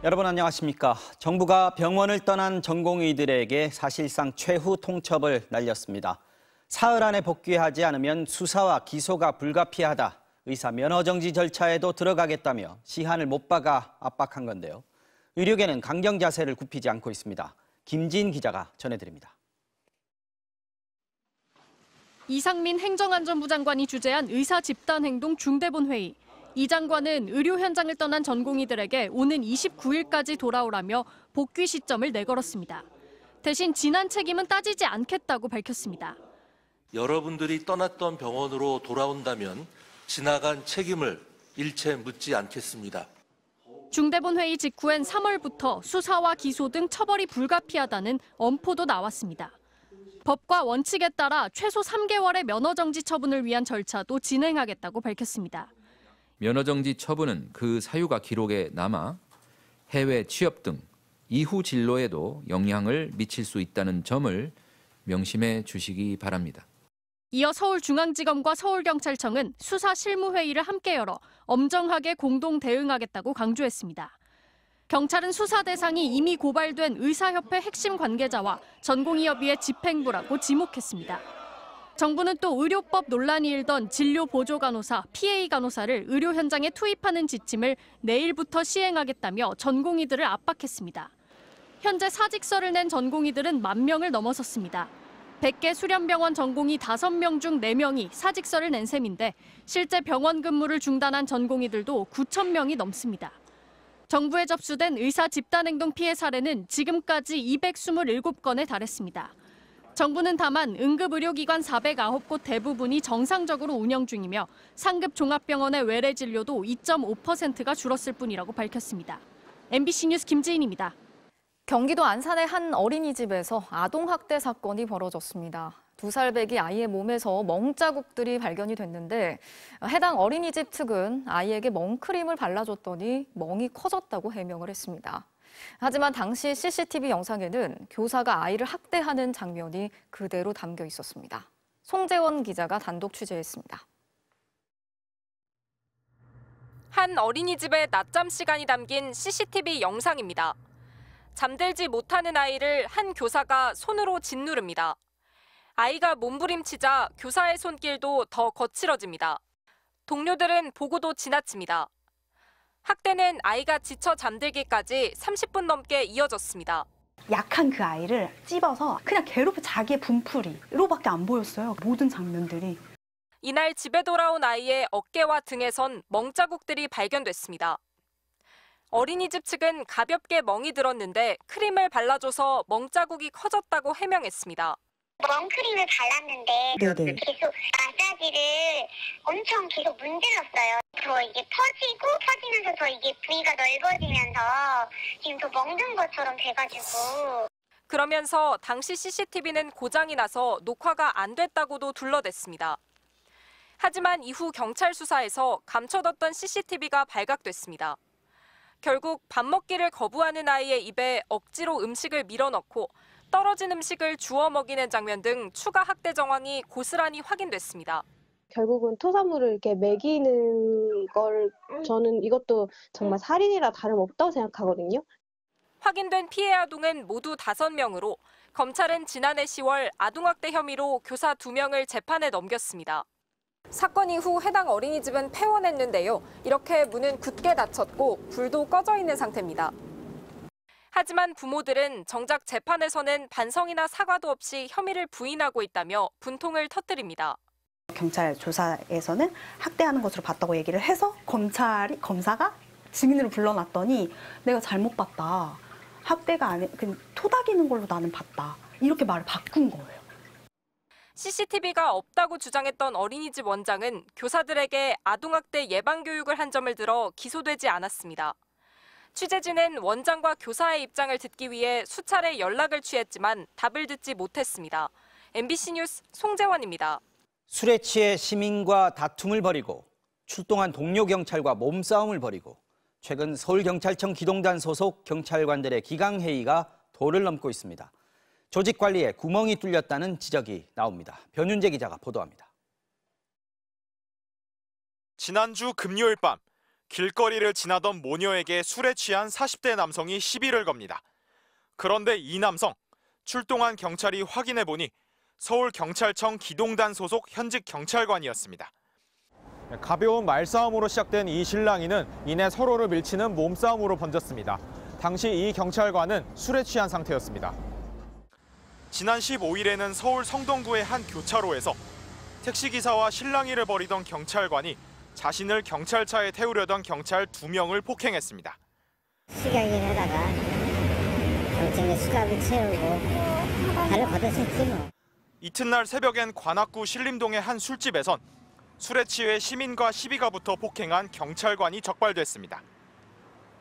여러분 안녕하십니까? 정부가 병원을 떠난 전공의들에게 사실상 최후 통첩을 날렸습니다. 사흘 안에 복귀하지 않으면 수사와 기소가 불가피하다. 의사 면허정지 절차에도 들어가겠다며 시한을 못 박아 압박한 건데요. 의료계는 강경 자세를 굽히지 않고 있습니다. 김지인 기자가 전해드립니다. 이상민 행정안전부 장관이 주재한 의사 집단행동 중대본 회의. 이 장관은 의료 현장을 떠난 전공의들에게 오는 29일까지 돌아오라며 복귀 시점을 내걸었습니다. 대신 지난 책임은 따지지 않겠다고 밝혔습니다. 여러분들이 떠났던 병원으로 돌아온다면 지나간 책임을 일체 묻지 않겠습니다. 중대본 회의 직후엔 3월부터 수사와 기소 등 처벌이 불가피하다는 엄포도 나왔습니다. 법과 원칙에 따라 최소 3개월의 면허정지 처분을 위한 절차도 진행하겠다고 밝혔습니다. 면허정지 처분은 그 사유가 기록에 남아 해외 취업 등 이후 진로에도 영향을 미칠 수 있다는 점을 명심해 주시기 바랍니다. 이어 서울중앙지검과 서울경찰청은 수사 실무회의를 함께 열어 엄정하게 공동 대응하겠다고 강조했습니다. 경찰은 수사 대상이 이미 고발된 의사협회 핵심 관계자와 전공의협의회 집행부라고 지목했습니다. 정부는 또 의료법 논란이 일던 진료보조간호사, PA 간호사를 의료 현장에 투입하는 지침을 내일부터 시행하겠다며 전공의들을 압박했습니다. 현재 사직서를 낸 전공의들은 10,000명을 넘어섰습니다. 100개 수련병원 전공의 5명 중 4명이 사직서를 낸 셈인데 실제 병원 근무를 중단한 전공의들도 9,000명이 넘습니다. 정부에 접수된 의사 집단행동 피해 사례는 지금까지 227건에 달했습니다. 정부는 다만 응급의료기관 409곳 대부분이 정상적으로 운영 중이며 상급 종합병원의 외래 진료도 2.5%가 줄었을 뿐이라고 밝혔습니다. MBC 뉴스 김지인입니다. 경기도 안산의 한 어린이집에서 아동학대 사건이 벌어졌습니다. 2살 배기 아이의 몸에서 멍자국들이 발견이 됐는데 해당 어린이집 측은 아이에게 멍크림을 발라줬더니 멍이 커졌다고 해명을 했습니다. 하지만 당시 CCTV 영상에는 교사가 아이를 학대하는 장면이 그대로 담겨 있었습니다. 송재원 기자가 단독 취재했습니다. 한 어린이집의 낮잠 시간이 담긴 CCTV 영상입니다. 잠들지 못하는 아이를 한 교사가 손으로 짓누릅니다. 아이가 몸부림치자 교사의 손길도 더 거칠어집니다. 동료들은 보고도 지나칩니다. 학대는 아이가 지쳐 잠들기까지 30분 넘게 이어졌습니다. 약한 그 아이를 찝어서 그냥 괴롭혀 자기의 분풀이로밖에 안 보였어요. 모든 장면들이. 이날 집에 돌아온 아이의 어깨와 등에선 멍자국들이 발견됐습니다. 어린이집 측은 가볍게 멍이 들었는데 크림을 발라줘서 멍자국이 커졌다고 해명했습니다. 멍크림을 발랐는데 네네. 계속 마사지를 엄청 계속 문질렀어요. 더 이게 퍼지면서 더 이게 부위가 넓어지면서 지금 더 멍든 것처럼 돼가지고. 그러면서 당시 CCTV는 고장이 나서 녹화가 안 됐다고도 둘러댔습니다. 하지만 이후 경찰 수사에서 감춰뒀던 CCTV가 발각됐습니다. 결국 밥 먹기를 거부하는 아이의 입에 억지로 음식을 밀어넣고 떨어진 음식을 주워 먹이는 장면 등 추가 학대 정황이 고스란히 확인됐습니다. 결국은 토사물을 이렇게 먹이는 걸 저는 이것도 정말 살인이라 다름없다고 생각하거든요. 확인된 피해 아동은 모두 5명으로 검찰은 지난해 10월 아동학대 혐의로 교사 2명을 재판에 넘겼습니다. 사건 이후 해당 어린이집은 폐원했는데요. 이렇게 문은 굳게 닫혔고 불도 꺼져 있는 상태입니다. 하지만 부모들은 정작 재판에서는 반성이나 사과도 없이 혐의를 부인하고 있다며 분통을 터뜨립니다. 경찰 조사에서는 학대하는 것으로 봤다고 얘기를 해서 검사가 증인으로 불러놨더니 내가 잘못 봤다. 학대가 아니 그냥 토닥이는 걸로 나는 봤다. 이렇게 말을 바꾼 거예요. CCTV가 없다고 주장했던 어린이집 원장은 교사들에게 아동학대 예방교육을 한 점을 들어 기소되지 않았습니다. 취재진은 원장과 교사의 입장을 듣기 위해 수차례 연락을 취했지만 답을 듣지 못했습니다. MBC 뉴스 송재원입니다. 술에 취해 시민과 다툼을 벌이고 출동한 동료 경찰과 몸싸움을 벌이고 최근 서울경찰청 기동단 소속 경찰관들의 기강회의가 도를 넘고 있습니다. 조직 관리에 구멍이 뚫렸다는 지적이 나옵니다. 변윤재 기자가 보도합니다. 지난주 금요일 밤 길거리를 지나던 모녀에게 술에 취한 40대 남성이 시비를 겁니다. 그런데 이 남성, 출동한 경찰이 확인해보니 서울경찰청 기동단 소속 현직 경찰관이었습니다. 가벼운 말싸움으로 시작된 이 실랑이는 이내 서로를 밀치는 몸싸움으로 번졌습니다. 당시 이 경찰관은 술에 취한 상태였습니다. 지난 15일에는 서울 성동구의 한 교차로에서 택시기사와 실랑이를 벌이던 경찰관이 자신을 경찰차에 태우려던 경찰 2명을 폭행했습니다. 시각을 하다가 경찰에 수갑을 채우고 발을 걷어챘지 뭐. 이튿날 새벽엔 관악구 신림동의 한 술집에선 술에 취해 시민과 시비가 붙어 폭행한 경찰관이 적발됐습니다.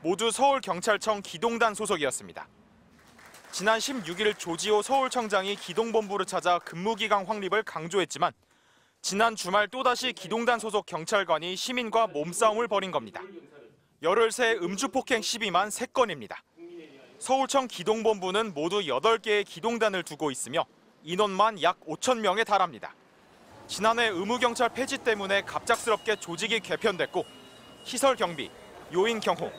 모두 서울경찰청 기동단 소속이었습니다. 지난 16일 조지호 서울청장이 기동본부를 찾아 근무기간 확립을 강조했지만 지난 주말 또다시 기동단 소속 경찰관이 시민과 몸싸움을 벌인 겁니다. 열흘 새 음주폭행 시비만 3건입니다. 서울청 기동본부는 모두 8개의 기동단을 두고 있으며 인원만 약 5천 명에 달합니다. 지난해 의무경찰 폐지 때문에 갑작스럽게 조직이 개편됐고 시설 경비, 요인 경호,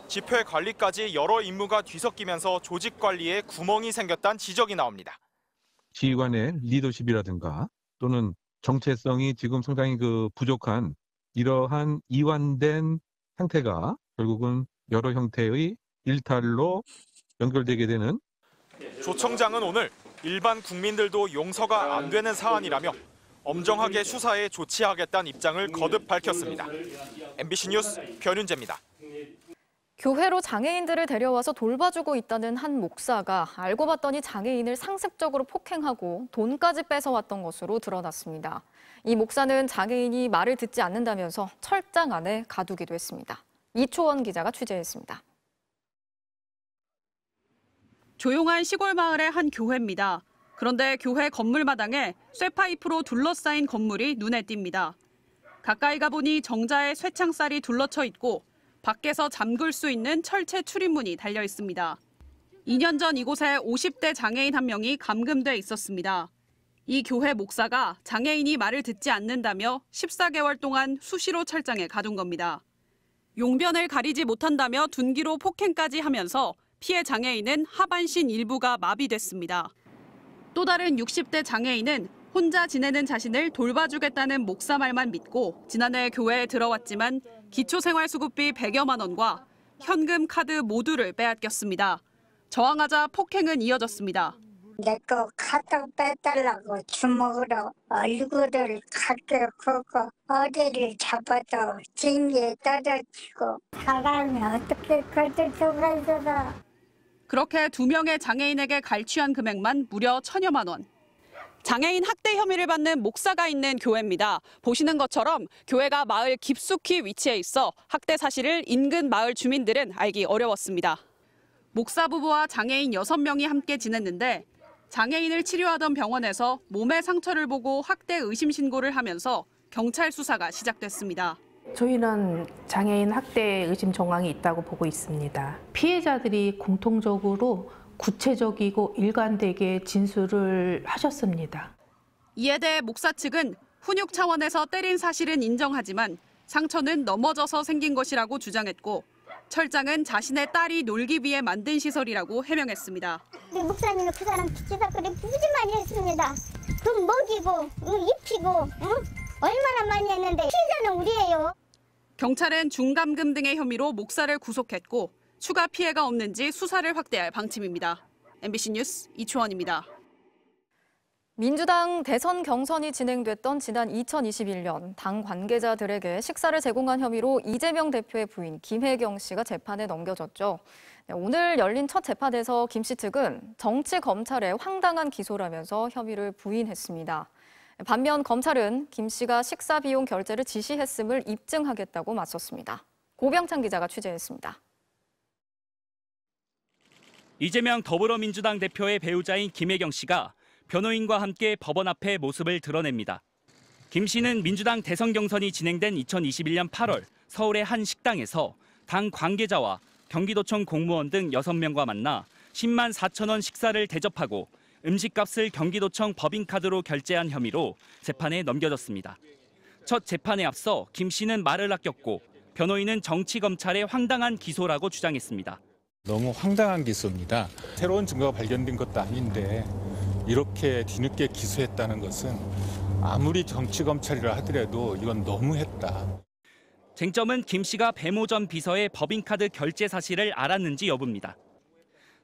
집회 관리까지 여러 임무가 뒤섞이면서 조직 관리에 구멍이 생겼다는 지적이 나옵니다. 지휘관의 리더십이라든가 또는 정체성이 지금 상당히 부족한 이러한 이완된 상태가 결국은 여러 형태의 일탈로 연결되게 되는. 조 청장은 오늘 일반 국민들도 용서가 안 되는 사안이라며 엄정하게 수사에 조치하겠다는 입장을 거듭 밝혔습니다. MBC 뉴스 변윤재입니다. 교회로 장애인들을 데려와서 돌봐주고 있다는 한 목사가 알고 봤더니 장애인을 상습적으로 폭행하고 돈까지 뺏어왔던 것으로 드러났습니다. 이 목사는 장애인이 말을 듣지 않는다면서 철장 안에 가두기도 했습니다. 이초원 기자가 취재했습니다. 조용한 시골 마을의 한 교회입니다. 그런데 교회 건물 마당에 쇠파이프로 둘러싸인 건물이 눈에 띕니다. 가까이 가보니 정자에 쇠창살이 둘러쳐 있고 밖에서 잠글 수 있는 철제 출입문이 달려 있습니다. 2년 전 이곳에 50대 장애인 한 명이 감금돼 있었습니다. 이 교회 목사가 장애인이 말을 듣지 않는다며 14개월 동안 수시로 철장에 가둔 겁니다. 용변을 가리지 못한다며 둔기로 폭행까지 하면서 피해 장애인은 하반신 일부가 마비됐습니다. 또 다른 60대 장애인은 혼자 지내는 자신을 돌봐주겠다는 목사 말만 믿고 지난해 교회에 들어왔지만 기초생활수급비 100여만 원과 현금, 카드 모두를 빼앗겼습니다. 저항하자 폭행은 이어졌습니다. 내 거 카드 빼달라고 주먹으로 얼굴을 가게 긁고 어디를 잡아도 징기에 떨어지고 사람이 어떻게 그들 수가 있어. 그렇게 2명의 장애인에게 갈취한 금액만 무려 1,000여만 원. 장애인 학대 혐의를 받는 목사가 있는 교회입니다. 보시는 것처럼 교회가 마을 깊숙이 위치해 있어 학대 사실을 인근 마을 주민들은 알기 어려웠습니다. 목사 부부와 장애인 6명이 함께 지냈는데 장애인을 치료하던 병원에서 몸의 상처를 보고 학대 의심 신고를 하면서 경찰 수사가 시작됐습니다. 저희는 장애인 학대 의심 정황이 있다고 보고 있습니다. 피해자들이 공통적으로 구체적이고 일관되게 진술을 하셨습니다. 이에 대해 목사 측은 훈육 차원에서 때린 사실은 인정하지만 상처는 넘어져서 생긴 것이라고 주장했고 철장은 자신의 딸이 놀기 위해 만든 시설이라고 해명했습니다. 목사님은 그 사람 기사거리 무지 많이 했습니다. 돈 먹이고 입히고 얼마나 많이 했는데 피해자는 우리예요. 경찰은 중감금 등의 혐의로 목사를 구속했고 추가 피해가 없는지 수사를 확대할 방침입니다. MBC 뉴스 이초원입니다. 민주당 대선 경선이 진행됐던 지난 2021년 당 관계자들에게 식사를 제공한 혐의로 이재명 대표의 부인 김혜경 씨가 재판에 넘겨졌죠. 오늘 열린 첫 재판에서 김 씨 측은 정치 검찰의 황당한 기소라면서 혐의를 부인했습니다. 반면 검찰은 김 씨가 식사 비용 결제를 지시했음을 입증하겠다고 맞섰습니다. 고병찬 기자가 취재했습니다. 이재명 더불어민주당 대표의 배우자인 김혜경 씨가 변호인과 함께 법원 앞에 모습을 드러냅니다. 김 씨는 민주당 대선 경선이 진행된 2021년 8월 서울의 한 식당에서 당 관계자와 경기도청 공무원 등 6명과 만나 10만 4천 원 식사를 대접하고 음식값을 경기도청 법인카드로 결제한 혐의로 재판에 넘겨졌습니다. 첫 재판에 앞서 김 씨는 말을 아꼈고 변호인은 정치검찰의 황당한 기소라고 주장했습니다. 너무 황당한 기소입니다. 새로운 증거가 발견된 것도 아닌데 이렇게 뒤늦게 기소했다는 것은 아무리 정치검찰이라 하더라도 이건 너무했다. 쟁점은 김 씨가 배모 전 비서의 법인카드 결제 사실을 알았는지 여부입니다.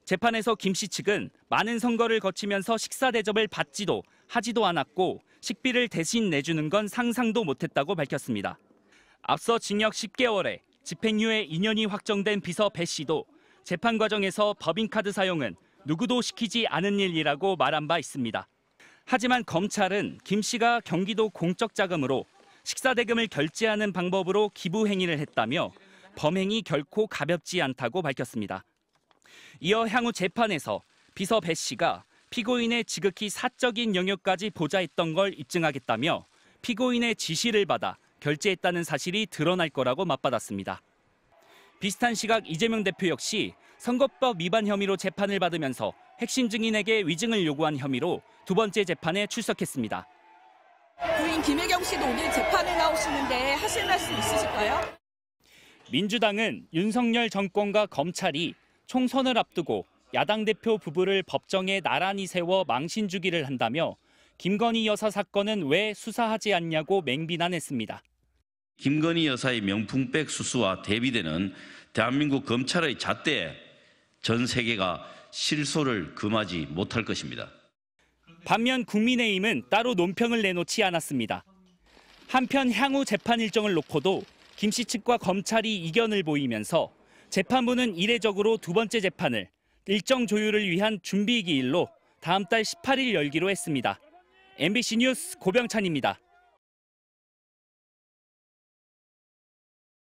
재판에서 김 씨 측은 많은 선거를 거치면서 식사 대접을 받지도 하지도 않았고 식비를 대신 내주는 건 상상도 못했다고 밝혔습니다. 앞서 징역 10개월에 집행유예 2년이 확정된 비서 배 씨도 재판 과정에서 법인카드 사용은 누구도 시키지 않은 일이라고 말한 바 있습니다. 하지만 검찰은 김 씨가 경기도 공적 자금으로 식사 대금을 결제하는 방법으로 기부 행위를 했다며 범행이 결코 가볍지 않다고 밝혔습니다. 이어 향후 재판에서 비서 배 씨가 피고인의 지극히 사적인 영역까지 보좌했던 걸 입증하겠다며 피고인의 지시를 받아 결제했다는 사실이 드러날 거라고 맞받았습니다. 비슷한 시각 이재명 대표 역시 선거법 위반 혐의로 재판을 받으면서 핵심 증인에게 위증을 요구한 혐의로 두 번째 재판에 출석했습니다. 부인 김혜경 씨도 오늘 재판에 나오시는데 하실 말씀 있으실까요? 민주당은 윤석열 정권과 검찰이 총선을 앞두고 야당 대표 부부를 법정에 나란히 세워 망신 주기를 한다며 김건희 여사 사건은 왜 수사하지 않냐고 맹비난했습니다. 김건희 여사의 명품백 수수와 대비되는 대한민국 검찰의 잣대에 전 세계가 실소를 금하지 못할 것입니다. 반면 국민의힘은 따로 논평을 내놓지 않았습니다. 한편 향후 재판 일정을 놓고도 김 씨 측과 검찰이 이견을 보이면서 재판부는 이례적으로 두 번째 재판을 일정 조율을 위한 준비 기일로 다음 달 18일 열기로 했습니다. MBC 뉴스 고병찬입니다.